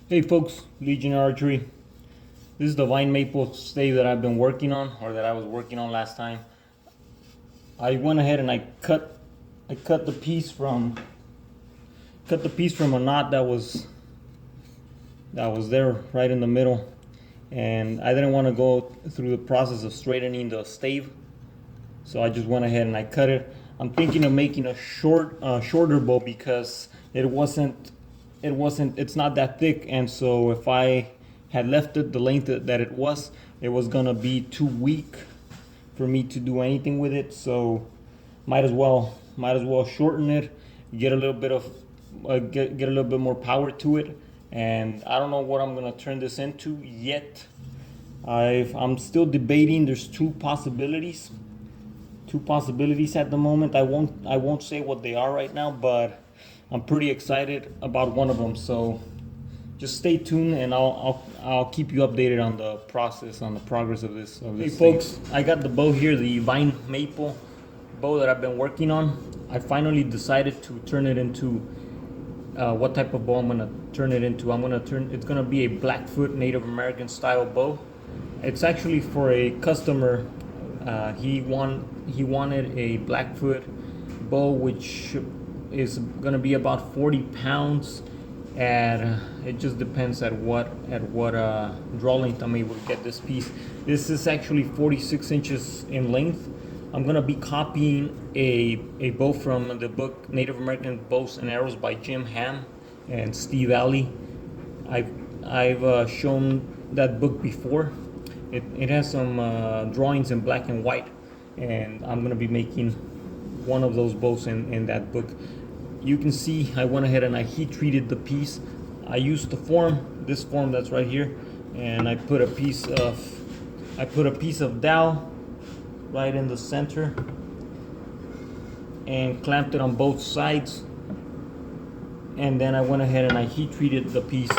Hey folks, Legionnaire Archery. This is the vine maple stave that I've been working on, or that I was working on last time. I went ahead and I cut the piece from a knot that was there right in the middle, and I didn't want to go through the process of straightening the stave, so I just went ahead and I cut it. I'm thinking of making a shorter bow because it's not that thick, and so if I had left it the length that it was gonna be too weak for me to do anything with it. So might as well shorten it, get a little bit of get a little bit more power to it. And I don't know what I'm gonna turn this into yet. I'm still debating. There's two possibilities at the moment. I won't say what they are right now, but I'm pretty excited about one of them. So just stay tuned, and I'll keep you updated on the process, on the progress of this. Hey folks, I got the bow here, the vine maple bow that I've been working on. I finally decided to turn it into what type of bow I'm gonna turn it into. It's gonna be a Blackfoot Native American style bow. It's actually for a customer. He wanted a Blackfoot bow which is gonna be about 40 pounds, and it just depends at what draw length I'm able to get this piece. This is actually 46 inches in length. I'm gonna be copying a bow from the book Native American Bows and Arrows by Jim Ham and Steve Alley. I've shown that book before. It has some drawings in black and white, and I'm gonna be making one of those bows in that book. You can see I went ahead and I heat treated the piece. I used this form that's right here, and I put a piece of dowel right in the center and clamped it on both sides, and then I went ahead and I heat treated the piece.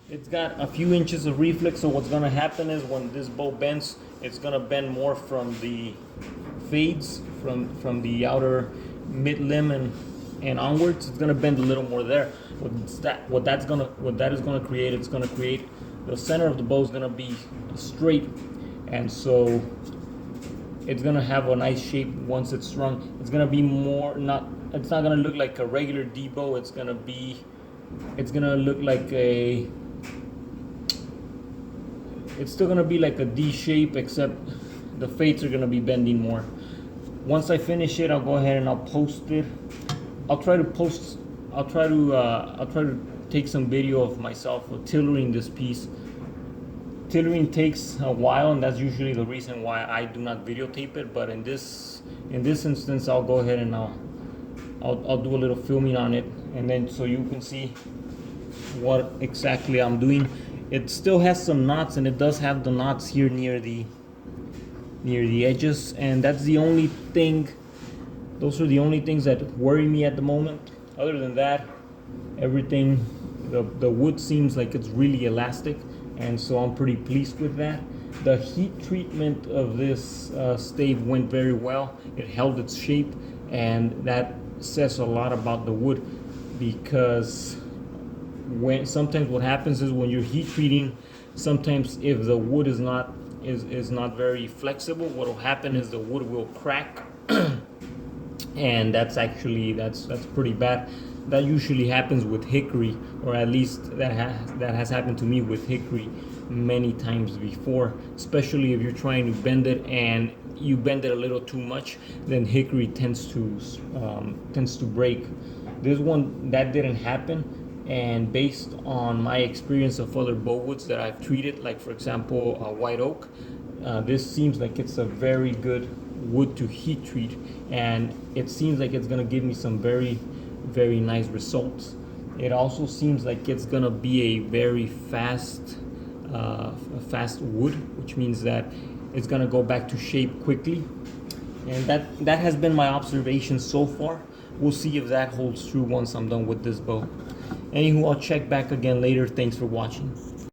It's got a few inches of reflex, so what's gonna happen is when this bow bends, it's gonna bend more from the fades, from the outer mid limb and onwards. It's gonna bend a little more there. What that is gonna create, it's gonna create the center of the bow is gonna be straight, and so it's gonna have a nice shape once it's strung. It's gonna be it's not gonna look like a regular D bow. It's gonna look like it's still gonna be like a D shape, except the fades are gonna be bending more. Once I finish it, I'll go ahead and I'll post it. I'll try to take some video of myself tillering this piece. Tillering takes a while, and that's usually the reason why I do not videotape it. But in this instance, I'll go ahead and I'll do a little filming on it, and then so you can see what exactly I'm doing. It still has some knots, and it does have the knots here near the edges, and that's the only thing. Those are the only things that worry me at the moment. Other than that, everything, the wood seems like it's really elastic, and so I'm pretty pleased with that. The heat treatment of this stave went very well. It held its shape, and that says a lot about the wood, because sometimes what happens is when you're heat treating, sometimes if the wood is not very flexible, what will happen is the wood will crack. And that's pretty bad. That usually happens with hickory, or at least that has happened to me with hickory many times before. Especially if you're trying to bend it and you bend it a little too much, then hickory tends to break. This one, that didn't happen, and based on my experience of other bow woods that I've treated, like for example white oak, this seems like it's a very good wood to heat treat, and it seems like it's gonna give me some very, very nice results. It also seems like it's gonna be a very fast wood, which means that it's gonna go back to shape quickly, and that has been my observation so far. We'll see if that holds true once I'm done with this bow. Anywho, I'll check back again later. Thanks for watching.